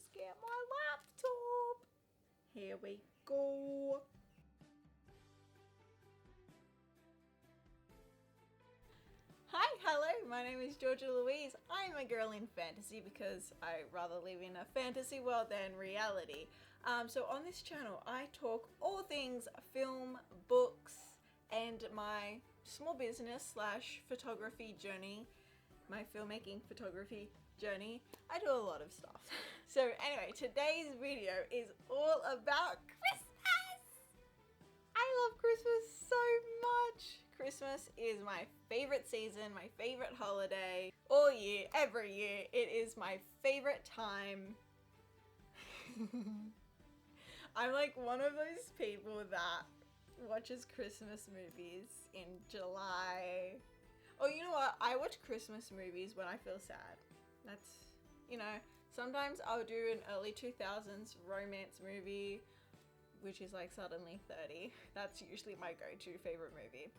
Let's get my laptop. Here we go. Hi, hello, my name is Georgia Louise. I'm a girl in fantasy because I rather live in a fantasy world than reality. So on this channel, I talk all things film, books, and my small business slash photography journey, my filmmaking photography journey. I do a lot of stuff. So anyway, today's video is all about Christmas. I love Christmas so much. Christmas is my favorite season, my favorite holiday. All year, every year, it is my favorite time. I'm like one of those people that watches Christmas movies in July. Oh, you know what? I watch Christmas movies when I feel sad. That's, you know, sometimes I'll do an early 2000s romance movie, which is like Suddenly 30. That's usually my go-to favorite movie.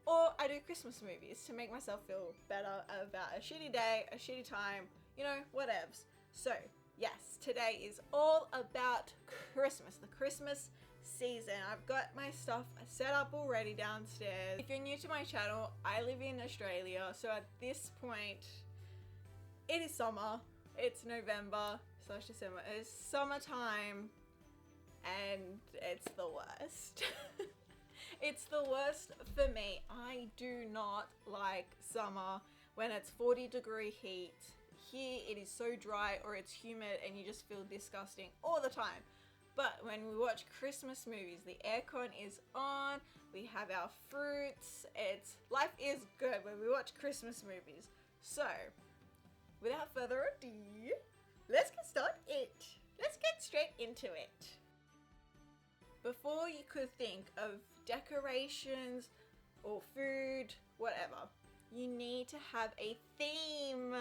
Or I do Christmas movies to make myself feel better about a shitty day, a shitty time, you know, whatevs. So, yes, today is all about Christmas, the Christmas season. I've got my stuff set up already downstairs. If you're new to my channel, I live in Australia, so at this point, it is summer. It's November / December. It's summertime, and it's the worst. It's the worst for me. I do not like summer when it's 40-degree heat. Here it is so dry or it's humid and you just feel disgusting all the time. But when we watch Christmas movies, the aircon is on, we have our fruits, life is good when we watch Christmas movies. So, without further ado, let's get started. Let's get straight into it. Before you could think of decorations or food, whatever, you need to have a theme.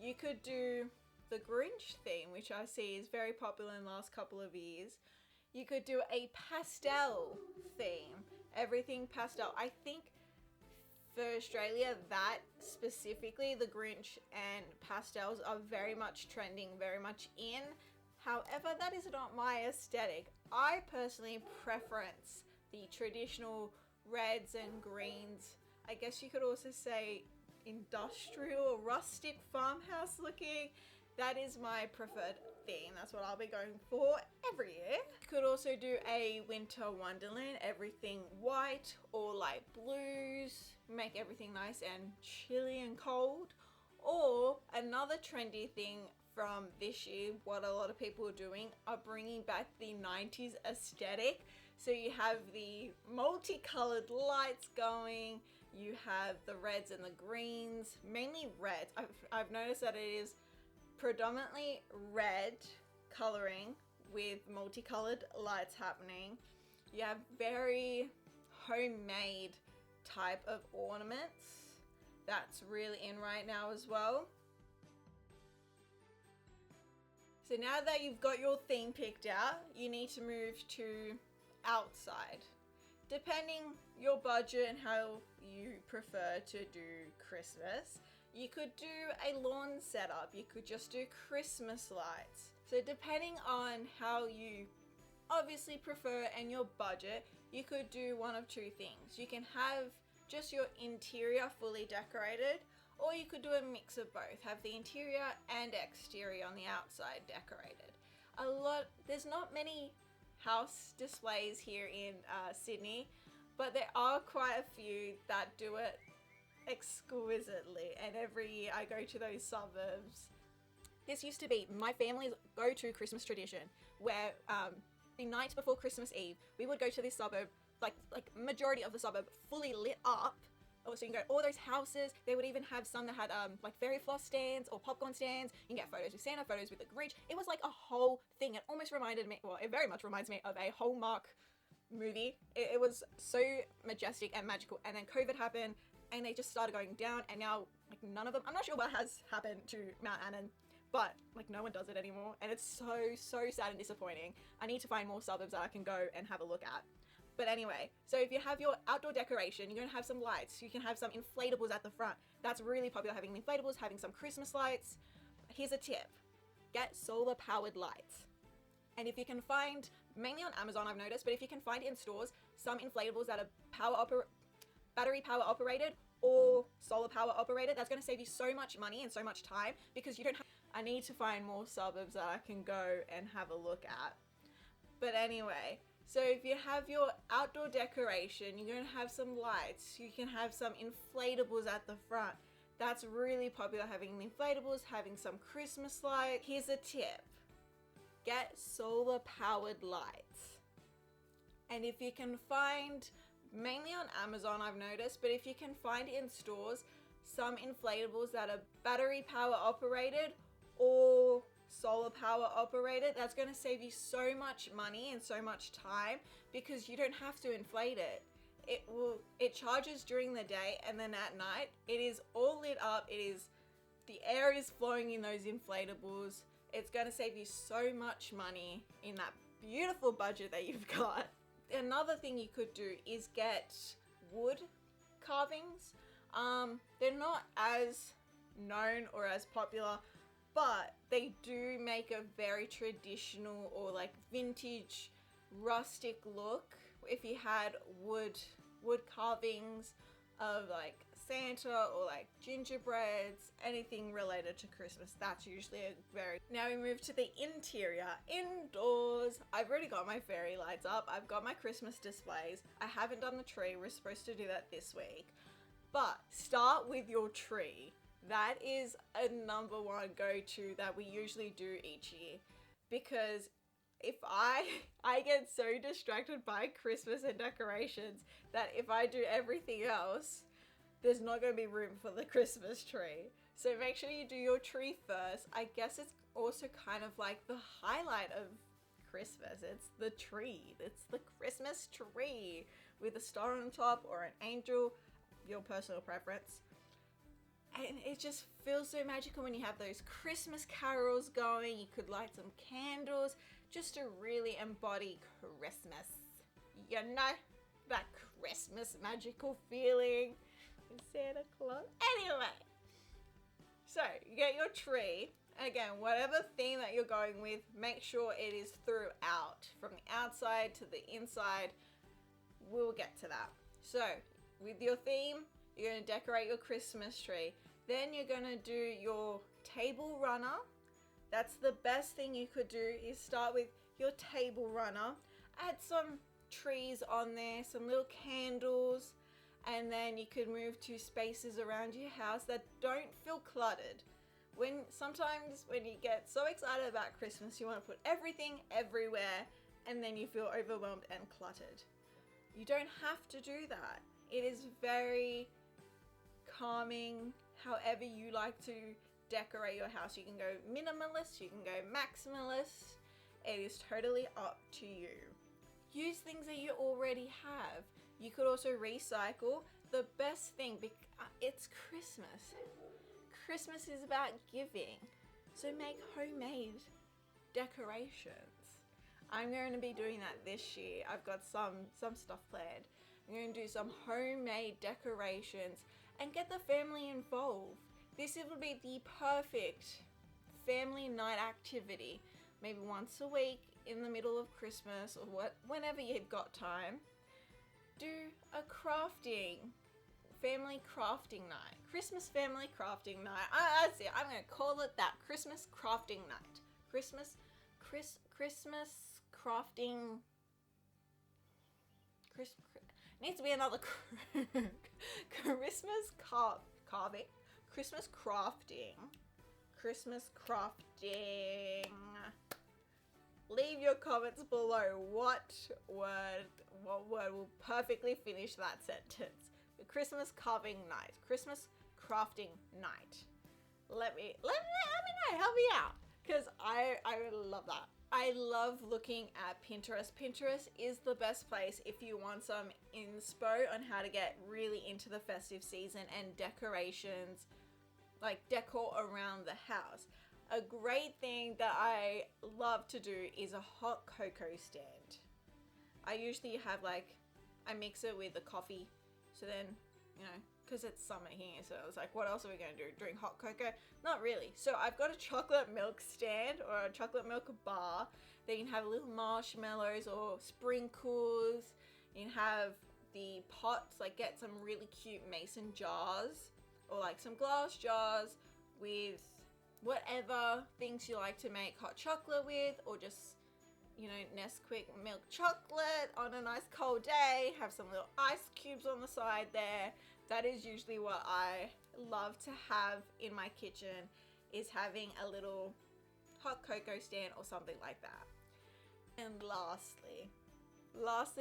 You could do the Grinch theme, which I see is very popular in the last couple of years. You could do a pastel theme, everything pastel. I think for Australia, that specifically, the Grinch and pastels are very much trending, very much in. However, that is not my aesthetic. I personally preference the traditional reds and greens. I guess you could also say industrial, rustic, farmhouse looking. That is my preferred theme. That's what I'll be going for every year. You could also do a winter wonderland, everything white or light blues, make everything nice and chilly and cold. Or another trendy thing from this year, what a lot of people are doing are bringing back the 90s aesthetic. So you have the multicolored lights going, you have the reds and the greens, mainly reds. I've noticed that it is predominantly red coloring with multicolored lights happening. You have very homemade type of ornaments. That's really in right now as well. So now that you've got your theme picked out, you need to move to outside. Depending your budget and how you prefer to do Christmas, you could do a lawn setup. You could just do Christmas lights. So depending on how you obviously prefer and your budget, you could do one of two things. You can have just your interior fully decorated, or you could do a mix of both. Have the interior and exterior on the outside decorated. There's not many house displays here in Sydney, but there are quite a few that do it exquisitely, and every year I go to those suburbs. This used to be my family's go-to Christmas tradition, where the night before Christmas Eve, we would go to this suburb, like majority of the suburb fully lit up. Oh, so you can go to all those houses. They would even have some that had like fairy floss stands or popcorn stands. You can get photos with Santa, photos with the Grinch. It was like a whole thing. It almost reminded me, well, it very much reminds me of a Hallmark movie. It was so majestic and magical. And then COVID happened and they just started going down, and now like none of them, I'm not sure what has happened to Mount Annan, but like no one does it anymore. And it's so sad and disappointing. I need to find more suburbs that I can go and have a look at. But anyway, so if you have your outdoor decoration, you're going to have some lights. You can have some inflatables at the front. That's really popular, having inflatables, having some Christmas lights. Here's a tip. get solar powered lights. And if you can find, mainly on Amazon I've noticed, but if you can find in stores some inflatables that are battery power operated or solar power operated, that's going to save you so much money and so much time, because you don't have, I need to find more suburbs that I can go and have a look at. But anyway, so if you have your outdoor decoration, you're going to have some lights, you can have some inflatables at the front. That's really popular, having inflatables, having some Christmas lights. Here's a tip. Get solar powered lights. And if you can find, mainly on Amazon I've noticed, but if you can find in stores some inflatables that are battery power operated or solar power operated, that's going to save you so much money and so much time, because you don't have to inflate it. It charges during the day, and then at night it is all lit up. The air is flowing in those inflatables. It's going to save you so much money in that beautiful budget that you've got. Another thing you could do is get wood carvings. They're not as known or as popular, but they do make a very traditional or like vintage rustic look. If you had wood carvings of like Santa or like gingerbreads, anything related to Christmas, that's usually a very... Now we move to the interior. Indoors, I've already got my fairy lights up, I've got my Christmas displays, I haven't done the tree, we're supposed to do that this week. But start with your tree. That is a number one go-to that we usually do each year, because if I get so distracted by Christmas and decorations that if I do everything else, there's not going to be room for the Christmas tree. So make sure you do your tree first. I guess it's also kind of like the highlight of Christmas. It's the tree. It's the Christmas tree with a star on top or an angel, your personal preference. And it just feels so magical when you have those Christmas carols going. You could light some candles just to really embody Christmas. You know, that Christmas magical feeling. Santa Claus. Anyway, so you get your tree. Again, whatever theme that you're going with, make sure it is throughout, from the outside to the inside. We'll get to that. So with your theme, you're going to decorate your Christmas tree. Then you're going to do your table runner. That's the best thing you could do, is start with your table runner. Add some trees on there, some little candles, and then you could move to spaces around your house that don't feel cluttered. Sometimes when you get so excited about Christmas, you want to put everything everywhere, and then you feel overwhelmed and cluttered. You don't have to do that. It is very calming, however you like to decorate your house. You can go minimalist, you can go maximalist. It is totally up to you. Use things that you already have. You could also recycle. The best thing, it's Christmas. Christmas is about giving. So make homemade decorations. I'm going to be doing that this year. I've got some stuff planned. I'm going to do some homemade decorations and get the family involved. This would be the perfect family night activity. Maybe once a week in the middle of Christmas, or whenever you've got time. Do a family crafting night. Christmas family crafting night. That's it. I'm going to call it that. Christmas crafting night. Christmas crafting. Needs to be another Christmas carving. Christmas crafting. Christmas crafting. Leave your comments below what word will perfectly finish that sentence. The Christmas carving night. Christmas crafting night. Let me know. Help me out. Because I love that. I love looking at Pinterest. Pinterest is the best place if you want some inspo on how to get really into the festive season and decorations, like decor around the house. A great thing that I love to do is a hot cocoa stand. I usually have I mix it with a coffee. So then, because it's summer here, so I was like, what else are we going to do? Drink hot cocoa? Not really. So I've got a chocolate milk stand or a chocolate milk bar. Then you can have little marshmallows or sprinkles. You can have the pots, like get some really cute mason jars or like some glass jars with whatever things you like to make hot chocolate with, or just, you know, Nesquik milk chocolate on a nice cold day. Have some little ice cubes on the side there. That is usually what I love to have in my kitchen, is having a little hot cocoa stand or something like that. And lastly,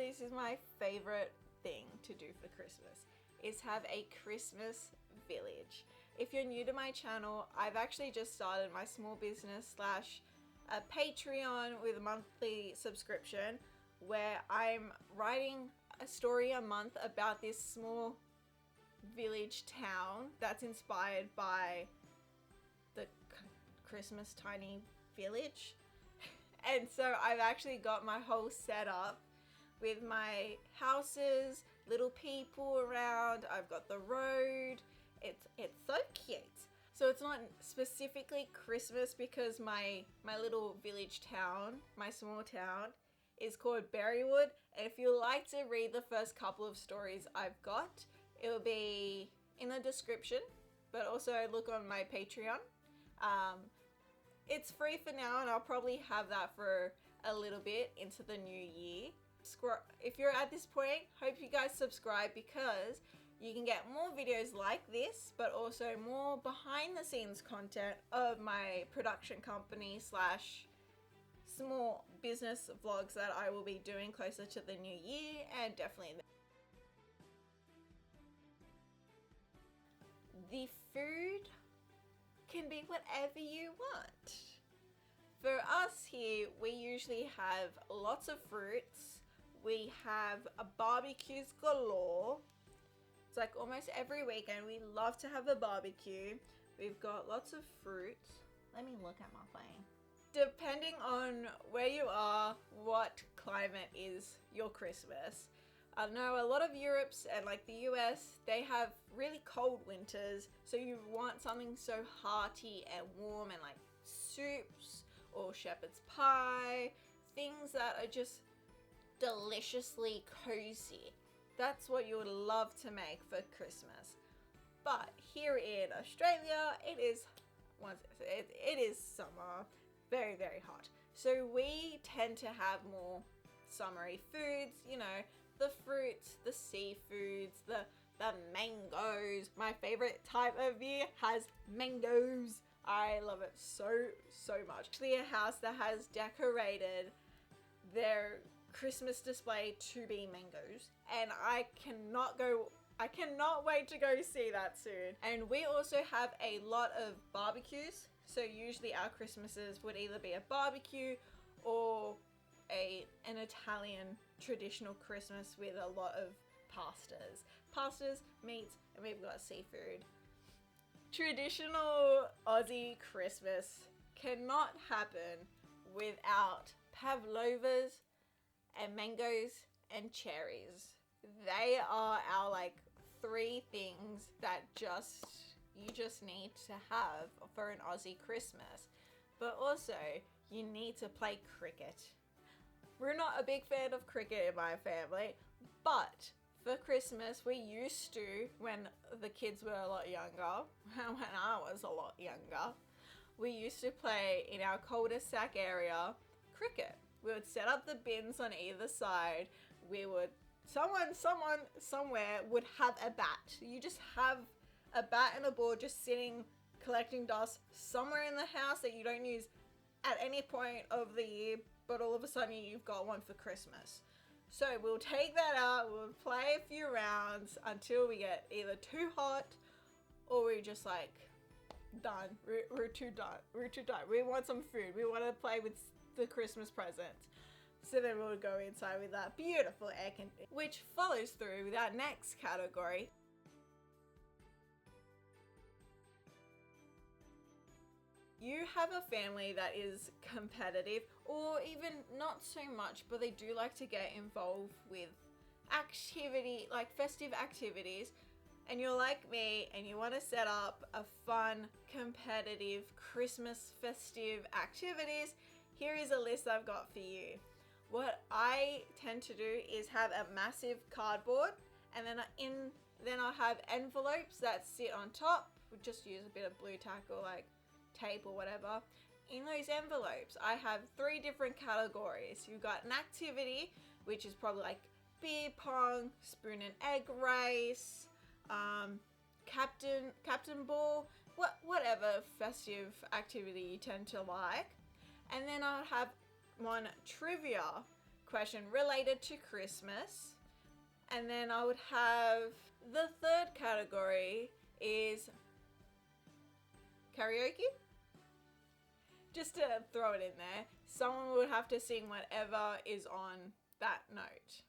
this is my favorite thing to do for Christmas, is have a Christmas village. If you're new to my channel, I've actually just started my small business slash a Patreon with a monthly subscription, where I'm writing a story a month about this small village town that's inspired by the Christmas tiny village. And so I've actually got my whole setup with my houses, little people around. I've got the road. It's so cute. So it's not specifically Christmas because my little village town, my small town, is called Berrywood. And if you like to read the first couple of stories I've got, it will be in the description, but also look on my Patreon. It's free for now, and I'll probably have that for a little bit into the new year. If you're at this point, hope you guys subscribe, because you can get more videos like this, but also more behind the scenes content of my production company slash small business vlogs that I will be doing closer to the new year, and definitely the food can be whatever you want. For us here, we usually have lots of fruits. We have barbecues galore. It's like almost every weekend we love to have a barbecue. We've got lots of fruit. Let me look at my thing. Depending on where you are, what climate is your Christmas. I know a lot of Europe's and like the US, they have really cold winters, so you want something so hearty and warm, and like soups or shepherd's pie, things that are just deliciously cozy. That's what you would love to make for Christmas. But here in Australia, it is summer, very, very hot. So we tend to have more summery foods, you know, the fruits, the seafoods, the mangoes. My favorite type of year has mangoes. I love it so much. Actually, a house that has decorated their Christmas display to be mangoes, and I cannot wait to go see that soon. And we also have a lot of barbecues, so usually our Christmases would either be a barbecue or an Italian traditional Christmas with a lot of pastas, meats, and we've got seafood. Traditional Aussie Christmas cannot happen without pavlovas and mangoes and cherries. They are our like 3 things that you just need to have for an Aussie Christmas. But also, you need to play cricket. We're not a big fan of cricket in my family, but for Christmas we used to, when the kids were a lot younger, when I was a lot younger, we used to play in our cul-de-sac area cricket. We would set up the bins on either side. Someone somewhere would have a bat. You just have a bat and a ball just sitting, collecting dust somewhere in the house that you don't use at any point of the year, but all of a sudden you've got one for Christmas. So we'll take that out, we'll play a few rounds until we get either too hot or we're just like done. We're too done. We want some food. We want to play with the Christmas presents. So then we'll go inside with that beautiful air conditioning, which follows through with our next category. You have a family that is competitive, or even not so much, but they do like to get involved with festive activities. and you're like me and you want to set up a fun, competitive Christmas festive activities, here is a list I've got for you. What I tend to do is have a massive cardboard, and then I'll have envelopes that sit on top. We just use a bit of blue tack or like tape or whatever. In those envelopes, I have 3 different categories. You've got an activity, which is probably like beer pong, spoon and egg race, captain ball, whatever festive activity you tend to like. And then I'll have one trivia question related to Christmas. And then I would have the 3rd category is karaoke. Just to throw it in there, someone would have to sing whatever is on that note.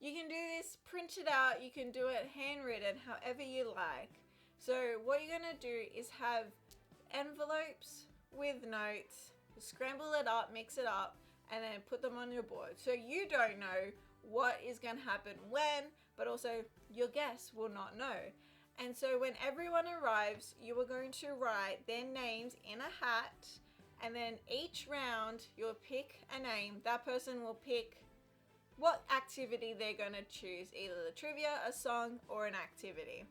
You can do this printed out, you can do it handwritten, however you like. So what you're gonna do is have envelopes with notes, scramble it up, mix it up, and then put them on your board. So you don't know what is gonna happen when, but also your guests will not know. And so when everyone arrives, you are going to write their names in a hat, and then each round you'll pick a name. That person will pick what activity they're going to choose, either the trivia, a song, or an activity.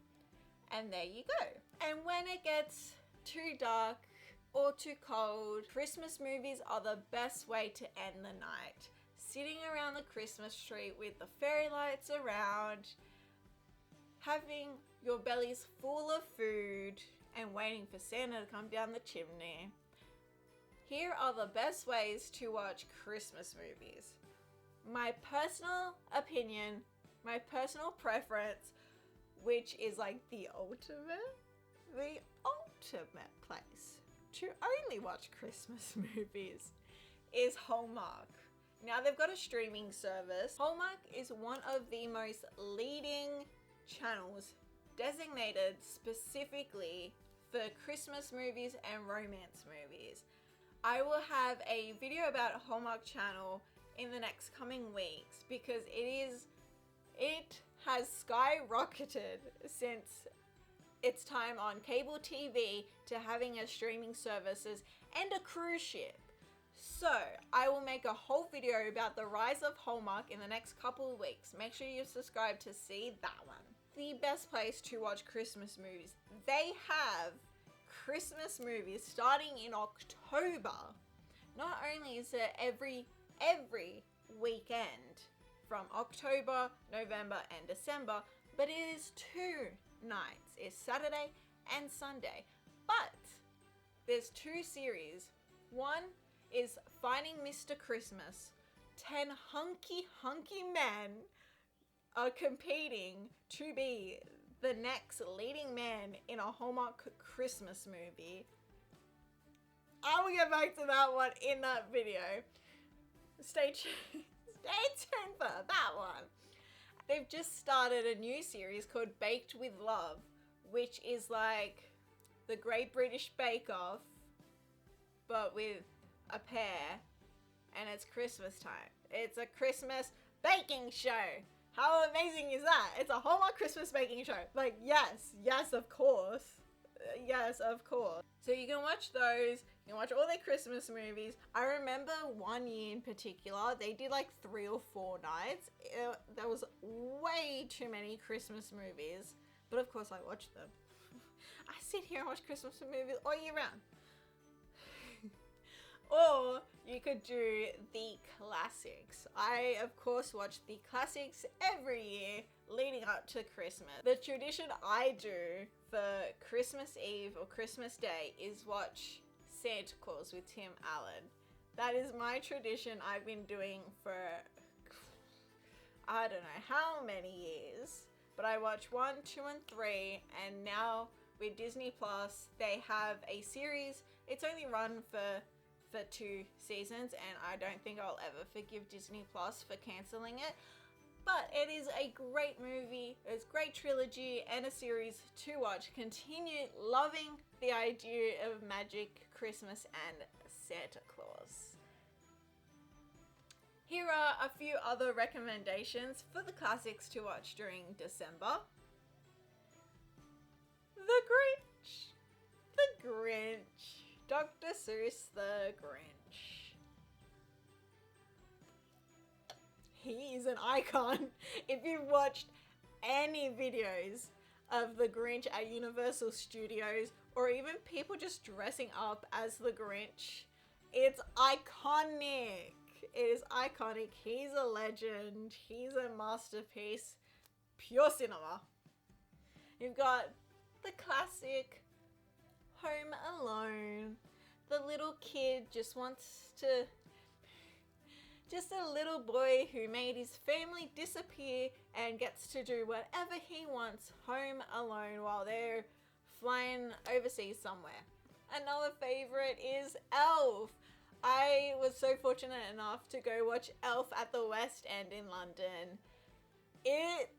And there you go. And when it gets too dark or too cold, Christmas movies are the best way to end the night. Sitting around the Christmas tree with the fairy lights around, having your bellies full of food and waiting for Santa to come down the chimney. Here are the best ways to watch Christmas movies. My personal opinion, my personal preference, which is like the ultimate place to only watch Christmas movies, is Hallmark. Now they've got a streaming service. Hallmark is one of the most leading channels designated specifically for Christmas movies and romance movies. I will have a video about Hallmark channel in the next coming weeks because it has skyrocketed since its time on cable TV to having a streaming services and a cruise ship. So I will make a whole video about the rise of Hallmark in the next couple of weeks. Make sure you subscribe to see that one. The best place to watch Christmas movies. They have Christmas movies starting in October. Not only is it every weekend from October, November and December, but it is 2 nights. It's Saturday and Sunday. But there's 2 series. One is Finding Mr. Christmas. 10 hunky men are competing to be the next leading man in a Hallmark Christmas movie. I will get back to that one in that video. Stay tuned for that one. They've just started a new series called Baked with Love, which is like the Great British Bake Off, but with a pair, and it's Christmas time. It's a Christmas baking show. How amazing is that? It's a Hallmark Christmas baking show. Like, yes, of course. Yes, of course. So you can watch those. You can watch all their Christmas movies. I remember one year in particular, they did like 3 or 4 nights. There was way too many Christmas movies. But of course I watched them. I sit here and watch Christmas movies all year round. Or you could do the classics. I, of course, watch the classics every year leading up to Christmas. The tradition I do for Christmas Eve or Christmas Day is watch Santa Claus with Tim Allen. That is my tradition I've been doing for, I don't know how many years. But I watch 1, 2, and 3, and now with Disney Plus, they have a series. It's only run for 2 seasons, and I don't think I'll ever forgive Disney Plus for cancelling it. But it is a great movie, it's a great trilogy and a series to watch. Continue loving the idea of magic, Christmas, and Santa Claus. Here are a few other recommendations for the classics to watch during December. The Grinch. The Grinch. Dr. Seuss, the Grinch. He is an icon. If you've watched any videos of the Grinch at Universal Studios, or even people just dressing up as the Grinch, it's iconic. It is iconic. He's a legend. He's a masterpiece. Pure cinema. You've got the classic Home Alone. The little kid just wants to... Just a little boy who made his family disappear and gets to do whatever he wants home alone while they're flying overseas somewhere. Another favorite is Elf. I was so fortunate enough to go watch Elf at the West End in London.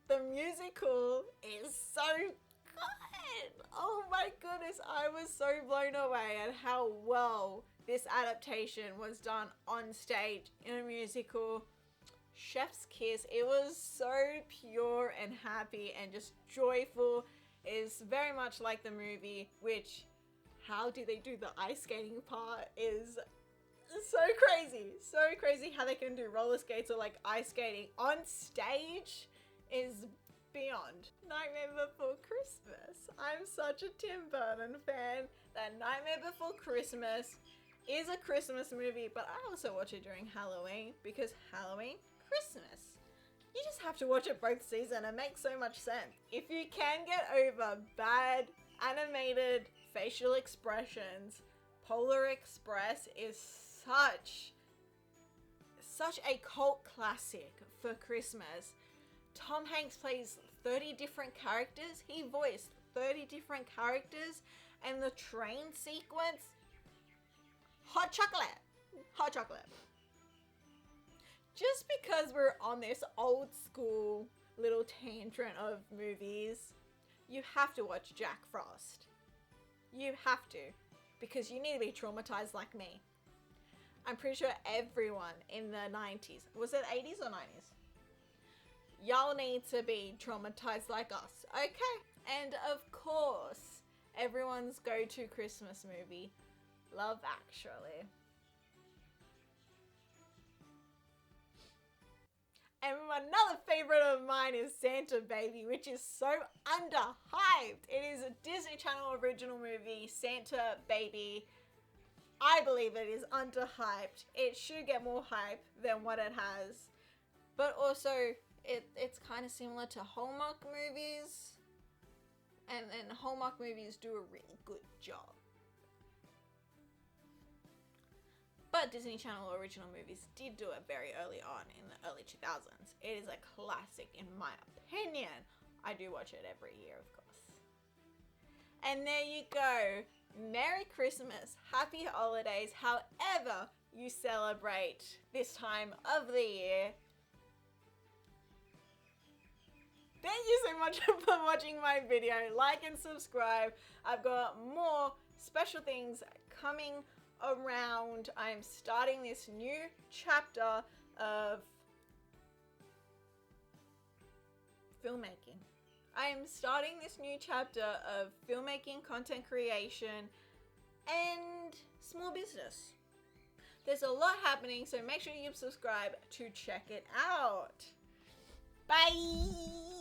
The musical is so good. Oh my goodness, I was so blown away at how well this adaptation was done on stage in a musical. Chef's kiss. It was so pure and happy and just joyful. It's very much like the movie, which, how do they do the ice skating part is so crazy. So crazy how they can do roller skates or like ice skating on stage is beyond. Nightmare Before Christmas. I'm such a Tim Burton fan that Nightmare Before Christmas is a Christmas movie, but I also watch it during Halloween because Halloween, Christmas. You just have to watch it both seasons. It makes so much sense. If you can get over bad animated facial expressions, Polar Express is such a cult classic for Christmas. Tom Hanks plays 30 different characters. He voiced 30 different characters, and the train sequence, hot chocolate. Hot chocolate. Just because we're on this old school little tangent of movies, you have to watch Jack Frost. You have to, because you need to be traumatized like me. I'm pretty sure everyone in the 90s, was it 80s or 90s? Y'all need to be traumatized like us, okay? And of course, everyone's go-to Christmas movie, Love Actually. And another favorite of mine is Santa Baby, which is so underhyped. It is a Disney Channel original movie, Santa Baby. I believe it is underhyped. It should get more hype than what it has. But also, it's kind of similar to Hallmark movies. And Hallmark movies do a really good job. But Disney Channel original movies did do it very early on in the early 2000s. It is a classic in my opinion. I do watch it every year, of course. And there you go. Merry Christmas, Happy Holidays, however you celebrate this time of the year. Thank you so much for watching my video. Like and subscribe. I've got more special things coming around. I'm starting this new chapter of filmmaking. I'm starting this new chapter of filmmaking, content creation, and small business. There's a lot happening, so make sure you subscribe to check it out. Bye!